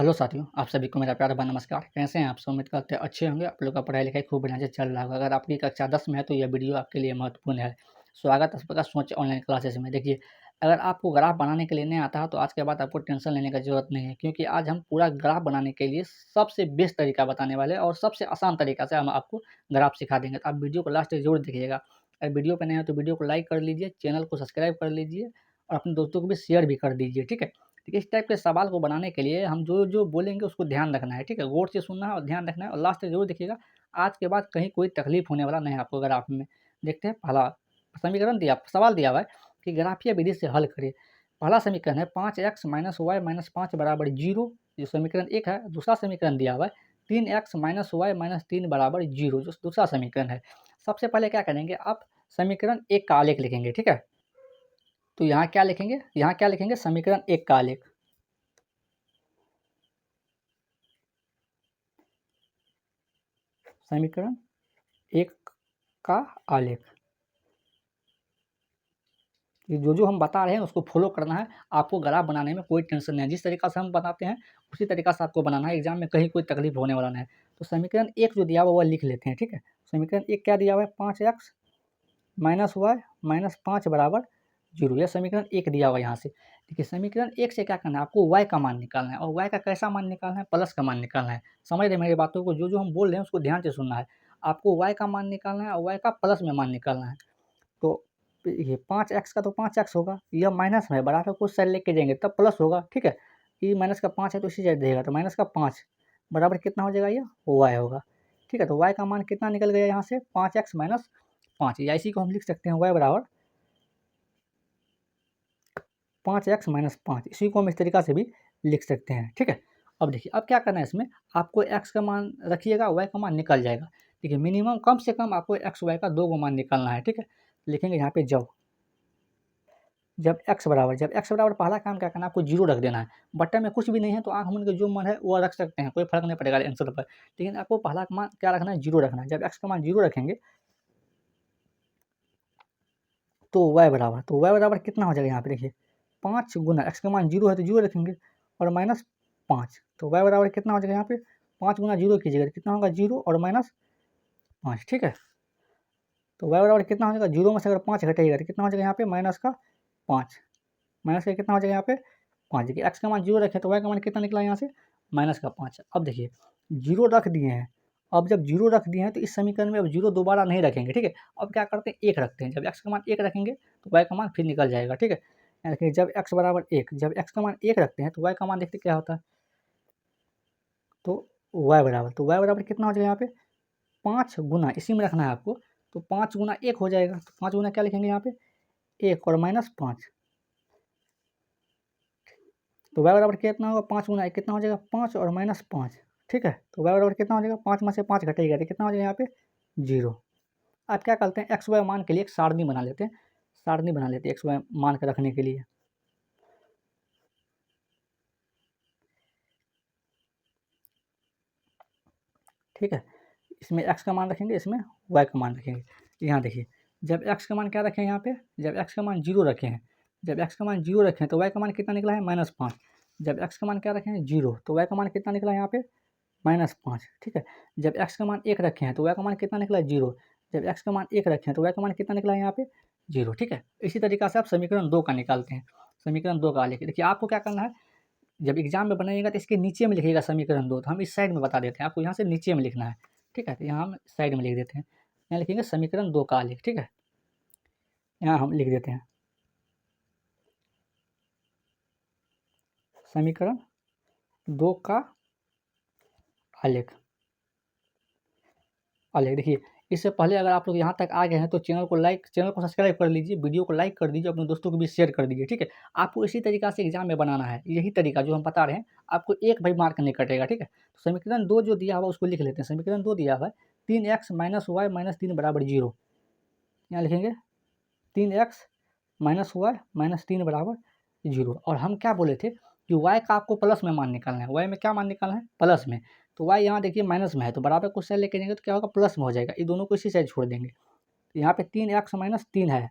Hello साथियों, आप सभी को मेरा प्यारा भरा नमस्कार। कैसे हैं आप सब? उम्मीद करते हैं अच्छे होंगे। आप लोग का पढ़ाई-लिखाई खूब बढ़िया से चल रहा होगा। अगर आपकी कक्षा 10 में है तो यह वीडियो आपके लिए महत्वपूर्ण है। स्वागत है इस प्रकार सोच ऑनलाइन क्लासेस में। देखिए, अगर आपको ग्राफ बनाने के लिए नहीं आता है तो आज के बाद आपको टेंशन लेने की ज़रूरत नहीं है, क्योंकि आज हम पूरा ग्राफ बनाने के लिए सबसे बेस्ट तरीका बताने वाले हैं और सबसे आसान तरीका से हम आपको ग्राफ सिखा देंगे। तो आप वीडियो को लास्ट तक ज़रूर देखिएगा। अगर वीडियो पे नए हैं तो वीडियो को लाइक कर लीजिए, चैनल को सब्सक्राइब कर लीजिए और अपने दोस्तों को भी शेयर भी कर दीजिए, ठीक है? ठीक है, इस टाइप के सवाल को बनाने के लिए हम जो-जो बोलेंगे उसको ध्यान रखना है, ठीक है? गौर से सुनना है और ध्यान रखना है और लास्ट तक ज़रूर देखिएगा। आज के बाद कहीं कोई तकलीफ होने वाला नहीं है आपको ग्राफ में। देखते हैं पहला समीकरण दिया सवाल दिया हुआ है कि ग्राफीय विधि से हल करें। पहला समीकरण है 5x - y - 5 बराबर 0, जो समीकरण 1 है। दूसरा समीकरण दिया हुआ है 3x - y - 3 बराबर 0, जो दूसरा समीकरण है। सबसे पहले क्या करेंगे, आप समीकरण 1 का आलेख लिखेंगे, ठीक है? तो यहाँ क्या लिखेंगे समीकरण 1 का आलेख। समीकरण 1 का आलेख। ये जो-जो हम बता रहे हैं उसको फ़ॉलो करना है, आपको ग्राफ बनाने में कोई टेंशन नहीं है। जिस तरीक़ा से हम बताते हैं, उसी तरीक़ा से आपको बनाना है, एग्ज़ाम में कहीं कोई तकलीफ़ होने वाला नहीं है। तो समीकरण 1 जो दिया हुआ है वो लिख लेते हैं, ठीक है? समीकरण 1 क्या दिया हुआ है 5x - y - 5 बराबर 0, यह समीकरण 1 दिया हुआ है यहाँ से। देखिए समीकरण 1 से क्या करना है, आपको y का मान निकालना है और y का कैसा मान निकालना है, प्लस का मान निकालना है। समझ रहे हैं मेरी बातों को? जो-जो हम बोल रहे हैं उसको ध्यान से सुनना है। आपको y का मान निकालना है और y का प्लस में मान निकालना है। तो ये 5x का तो 5x होगा, यह माइनस में है, बराबर को उस साइड लेके जाएँगे तब प्लस होगा, ठीक है? ये माइनस का 5 है तो इसी साइड रहेगा, तो माइनस का 5 बराबर कितना हो जाएगा ये? y होगा, ठीक है? तो y का मान कितना निकल गया यहाँ से 5x - 5, या इसी को हम लिख सकते हैं y बराबर 5x - 5, इसी को हम इस तरीक़ा से भी लिख सकते हैं, ठीक है? अब देखिए, अब क्या करना है इसमें, आपको x का मान रखिएगा, y का मान निकल जाएगा। देखिए मिनिमम कम से कम आपको x, y का 2 को मान निकालना है, ठीक है? लिखेंगे यहाँ पे जब x बराबर पहला काम क्या करना है, आपको 0 रख देना है। बट्टे में कुछ भी नहीं है तो आँख मूंद के जो मन है वो रख सकते हैं, कोई फ़र्क नहीं पड़ेगा आंसर पर। लेकिन आपको पहला मान क्या रखना है, 0 रखना है। जब x का मान 0 रखेंगे तो y बराबर कितना हो जाएगा यहाँ पे देखिए, 5 गुना x का मान 0 है तो 0 रखेंगे और माइनस 5, तो y बराबर कितना हो जाएगा यहाँ पे 5 गुना 0 कीजिएगा तो कितना होगा 0 और माइनस 5, ठीक है? तो y बराबर कितना हो जाएगा, 0 में से अगर 5 घटाइएगा तो कितना हो जाएगा यहाँ पे माइनस का 5, माइनस का कितना हो जाएगा यहाँ पे 5। देखिए x का मान 0 रखे तो y का मान कितना निकला यहाँ से माइनस का 5। अब देखिए 0 रख दिए हैं, अब जब 0 रख दिए हैं तो इस समीकरण में अब 0 दोबारा नहीं रखेंगे, ठीक है? अब क्या करते हैं 1 रखते हैं, जब x का मान 1 रखेंगे तो y का मान फिर निकल जाएगा, ठीक है? यहाँ देखिए जब x बराबर 1, जब x का मान 1 रखते हैं तो y का मान देखते क्या होता है, तो y बराबर कितना हो जाएगा यहाँ पे 5 गुना, इसी में रखना है आपको, तो 5 गुना 1 हो जाएगा, तो 5 गुना क्या लिखेंगे यहाँ पे 1 और माइनस 5, तो y बराबर कितना होगा 5 गुना 1 कितना हो जाएगा 5 और माइनस 5, ठीक है? तो y बराबर कितना हो जाएगा 5 में से 5 घटाइएगा तो कितना हो जाएगा यहाँ पे 0। अब क्या करते हैं x, y मान के लिए एक सारणी बना लेते हैं, x, y मान के रखने के लिए। ठीक है? इसमें x का मान रखेंगे, इसमें y का मान रखेंगे। यहाँ देखिए, जब x का मान क्या रखे हैं यहाँ पे, जब x का मान 0 रखे हैं, जब x का मान 0 रखे हैं तो y का मान कितना निकला है -5। जब x का मान क्या रखे हैं 0, तो y का मान कितना निकला है यहाँ पे -5, ठीक है? जब x का मान 1 रखे हैं तो y का मान कितना निकला है 0। जब x का मान 1 रखे हैं तो y का मान कितना निकला है यहाँ पे 0, ठीक है? इसी तरीक़ा से आप समीकरण 2 का निकालते हैं। समीकरण 2 का आलेख देखिए, आपको क्या करना है, जब एग्ज़ाम में बनाइएगा तो इसके नीचे में लिखिएगा समीकरण 2, तो हम इस साइड में बता देते हैं, आपको यहाँ से नीचे में लिखना है, ठीक है? तो यहाँ हम साइड में लिख देते हैं, यहाँ लिखेंगे समीकरण 2 का आलेख, ठीक है? यहाँ हम लिख देते हैं समीकरण 2 का आलेख। देखिए, इससे पहले अगर आप लोग यहाँ तक आ गए हैं तो चैनल को सब्सक्राइब कर लीजिए, वीडियो को लाइक कर दीजिए, अपने दोस्तों को भी शेयर कर दीजिए, ठीक है? आपको इसी तरीक़ा से एग्ज़ाम में बनाना है, यही तरीका जो हम बता रहे हैं, आपको एक भी मार्क नहीं कटेगा, ठीक है? तो समीकरण 2 जो दिया हुआ है उसको लिख लेते हैं, समीकरण 2 दिया हुआ है 3x - y - 3 बराबर 0। यहाँ लिखेंगे 3x - y - 3 बराबर 0, और हम क्या बोले थे कि y का आपको प्लस में मान निकालना है, y में क्या मान निकालना है प्लस में, तो y यहाँ देखिए माइनस में है तो बराबर को साइड लेके जाएंगे तो क्या होगा प्लस में हो जाएगा, ये दोनों को इसी साइड छोड़ देंगे। तो यहाँ पे 3x - 3 है,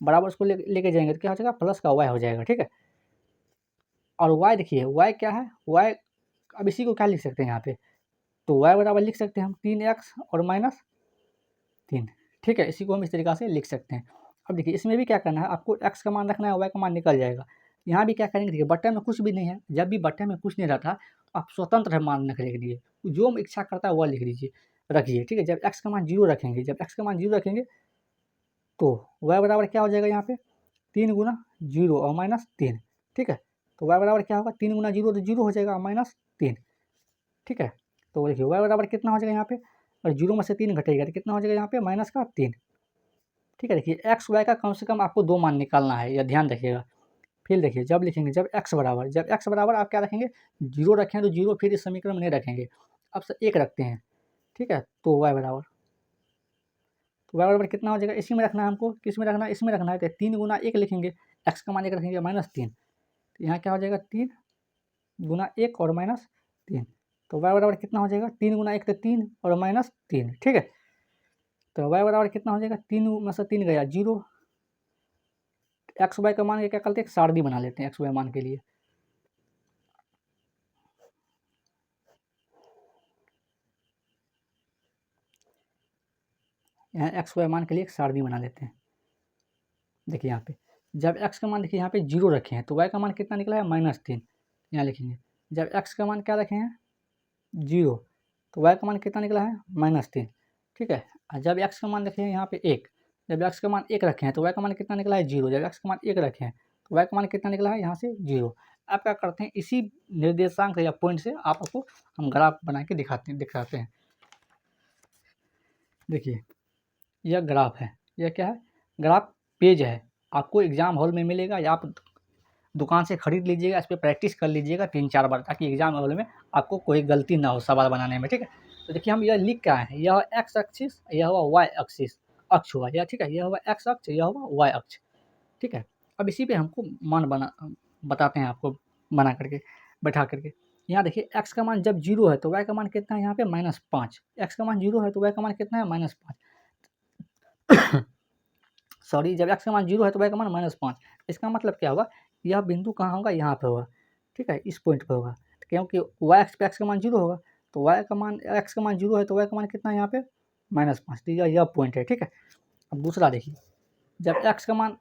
बराबर उसको लेके जाएंगे तो क्या हो जाएगा प्लस का y हो जाएगा, ठीक है? और y देखिए y क्या है, y अब इसी को क्या लिख सकते हैं यहाँ पे, तो y बराबर लिख सकते हैं हम 3x और माइनस 3, ठीक है। इसी को हम इस तरीक़ा से लिख सकते हैं। अब देखिए इसमें भी क्या करना है, आपको x का मान रखना है, y का मान निकल जाएगा। यहाँ भी क्या करेंगे, देखिए बट्टे में कुछ भी नहीं है, जब भी बट्टे में कुछ नहीं रहता आप स्वतंत्र है मान रखने के लिए, जो इच्छा करता है वह लिख लीजिए, रखिए, ठीक है। जब x का मान 0 रखेंगे, जब x का मान 0 रखेंगे तो y बराबर क्या हो जाएगा यहाँ पे 3 गुना 0 और माइनस 3, ठीक है। तो y बराबर क्या होगा 3 गुना 0 तो 0 हो जाएगा और माइनस 3, ठीक है। तो देखिए y बराबर कितना हो जाएगा यहाँ पे, और 0 में से 3 घटेगा तो कितना हो जाएगा यहाँ पे माइनस का 3, ठीक है। देखिए x y का कम से कम आपको 2 मान निकालना है, यह ध्यान रखिएगा। फिर देखिए जब लिखेंगे, जब x बराबर आप क्या रखेंगे 0 रखें तो 0 फिर इस समीकरण में नहीं रखेंगे, अब से 1 रखते हैं, ठीक है। तो y बराबर कितना हो जाएगा, इसी में रखना है हमको, किस में रखना है, इसमें रखना है। तो 3 गुना 1 लिखेंगे, x का मान 1 रखेंगे माइनस 3, तो यहाँ क्या हो जाएगा 3 गुना 1 और माइनस 3, तो y बराबर कितना हो जाएगा 3 गुना 1 तो 3 और माइनस 3, ठीक है। तो y बराबर कितना हो जाएगा 3 में से 3 गया 0, एक्स वाई का मान क्या करते हैं एक सारणी बना लेते हैं एक्स वाई मान के लिए। यहाँ एक्स वाई मान के लिए एक सारणी बना लेते हैं। देखिए यहाँ पे जब एक्स का मान देखिए यहाँ पे 0 रखे हैं तो वाई का मान कितना निकला है -3, यहाँ लिखेंगे। जब एक्स का मान क्या रखे हैं 0 तो वाई का मान कितना निकला है -3, ठीक है। और जब एक्स का मान देखें यहाँ पे 1, जब एक्स का मान 1 रखे हैं तो वाई का मान कितना निकला है 0, जब एक्स का मान 1 रखे हैं तो वाई का मान कितना निकला है यहाँ से 0। आप क्या करते हैं इसी निर्देशांक या पॉइंट से आपको हम ग्राफ बना के दिखाते हैं। देखिए यह ग्राफ है, यह क्या है ग्राफ पेज है, आपको एग्ज़ाम हॉल में मिलेगा या आप दुकान से खरीद लीजिएगा, इस पर प्रैक्टिस कर लीजिएगा 3-4 बार ताकि एग्ज़ाम हॉल में आपको कोई गलती ना हो सवाल बनाने में, ठीक है। तो देखिए हम यह लिख क्या है, यह एक्स एक्सिस, यह हुआ वाई एक्सिस अक्ष हुआ यह, ठीक है। यह हुआ एक्स अक्ष, यह हुआ वाई अक्ष, ठीक है। अब इसी पे हमको मान बताते हैं आपको बना करके बैठा करके। यहाँ देखिए एक्स का मान जब 0 है तो वाई का मान कितना है यहाँ पे -5, एक्स का मान 0 है तो वाई का मान कितना है -5 सॉरी, जब एक्स का मान 0 है तो वाई का मान -5। इसका मतलब क्या होगा, यह बिंदु कहाँ होगा यहाँ पे होगा, ठीक है, इस पॉइंट पे होगा, क्योंकि वाई एक्स पे एक्स का मान 0 होगा तो वाई का मान एक्स का मान 0 है तो वाई का मान कितना है यहाँ पे -5, तो यह पॉइंट है, ठीक है। अब दूसरा देखिए जब एक्स का मान,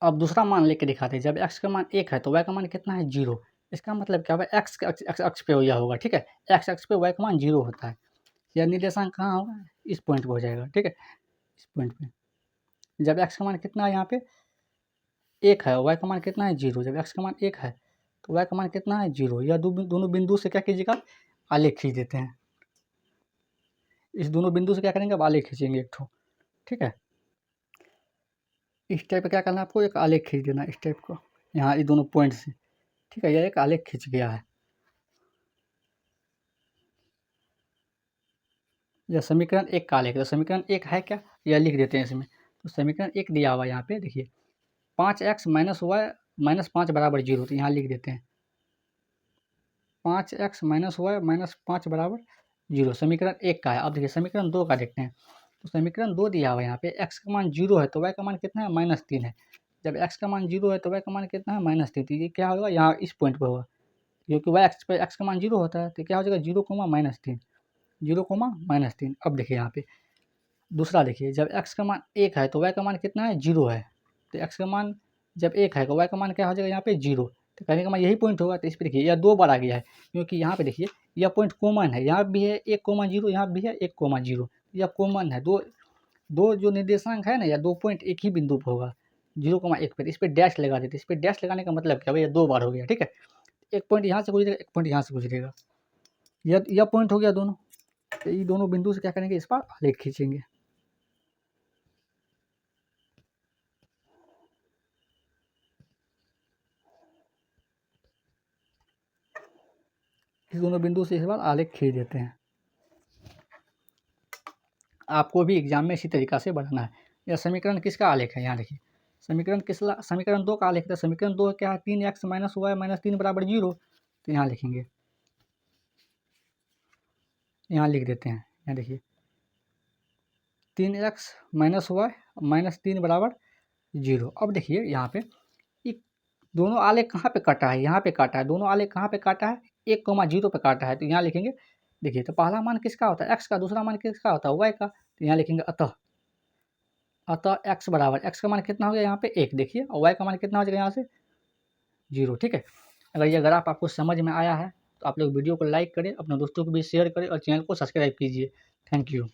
अब दूसरा मान लेके दिखाते हैं, जब एक्स का मान 1 है तो वाई का मान कितना है 0। इसका मतलब क्या होगा एक्स अक्ष पे यह होगा, ठीक है। एक्स अक्ष पे वाई का मान 0 होता है, यह निर्देशांक कहाँ होगा इस पॉइंट पे हो जाएगा, ठीक है, इस पॉइंट पे। जब एक्स का मान कितना है यहाँ पे 1 है, वाई का मान कितना है 0, जब एक्स का मान 1 है तो वाई का मान कितना है 0। यह दोनों बिंदु से क्या कीजिएगा आलेख खींच देते हैं, इस दोनों बिंदु से क्या करेंगे अब आलेख खींचेंगे एक ठो, ठीक है। इस टाइप का क्या करना है आपको एक आलेख खींच देना इस टाइप को, यहाँ इस दोनों पॉइंट से, ठीक है। यह एक आलेख खींच गया है, यह समीकरण 1 का आलेख है। तो समीकरण 1 है क्या, यह लिख देते हैं इसमें। तो समीकरण 1 दिया हुआ यहाँ पे देखिए 5x माइनस वाई माइनस 5 बराबर 0, तो यहाँ लिख देते हैं 5x माइनस वाई माइनस 5 बराबर 0, समीकरण 1 का है। अब देखिए समीकरण 2 का देखते हैं। तो समीकरण 2 दिया हुआ है यहाँ पे x का मान 0 है तो y का मान कितना है -3 है। जब x का मान 0 है तो y का मान कितना है -3, तो ये क्या होगा यहाँ इस पॉइंट पर होगा, क्योंकि y एक्स पे x का मान 0 होता है तो क्या हो जाएगा 0, -3, 0, -3। अब देखिए यहाँ पे दूसरा देखिए जब x का मान 1 है तो y का मान कितना है 0 है, तो x का मान जब 1 है तो y का मान क्या हो जाएगा यहाँ पे 0, तो कहने का मान यही पॉइंट होगा। तो इस पर देखिए यह 2 बार आ गया है, क्योंकि यहाँ पे देखिए यह पॉइंट कॉमन है, यहाँ भी है 1, 0, यहाँ भी है 1, 0, यह कॉमन है। दो दो जो निर्देशांक है ना या 2 पॉइंट एक ही बिंदु पर होगा 0,1 पर, इस पर डैश लगा देते। इस पर डैश लगाने का मतलब क्या भैया 2 बार हो गया, ठीक है। एक पॉइंट यहाँ से गुजरेगा, एक पॉइंट यहाँ से गुजरेगा, यह पॉइंट हो गया दोनों। तो ये दोनों बिंदु से क्या करेंगे इस पर आलेख खींचेंगे। इस दोनों बिंदु से इस बार आलेख खींच देते हैं। आपको भी एग्जाम में इसी तरीका से बनाना है। यह समीकरण किसका आलेख है, यहाँ देखिए समीकरण 2 का आलेख था। समीकरण 2 क्या है 3x माइनस वाई माइनस 3 बराबर 0, तो यहाँ लिखेंगे, यहाँ लिख देते हैं। यहाँ देखिए 3x माइनस वाई माइनस 3 बराबर 0। अब देखिए यहाँ पे दोनों आलेख कहाँ पे काटा है, यहाँ पे काटा है। दोनों आलेख कहाँ पे काटा है, 1, 0 पे काटा है। तो यहाँ लिखेंगे, देखिए तो पहला मान किसका होता है, एक्स का, दूसरा मान किसका होता है, वाई का। तो यहाँ लिखेंगे अतः, अतः एक्स बराबर, एक्स का मान कितना हो गया यहाँ पे 1, देखिए, और वाई का मान कितना हो जाएगा यहाँ से 0, ठीक है। अगर ये ग्राफ आपको समझ में आया है तो आप लोग वीडियो को लाइक करें, अपने दोस्तों को भी शेयर करें और चैनल को सब्सक्राइब कीजिए। Thank you.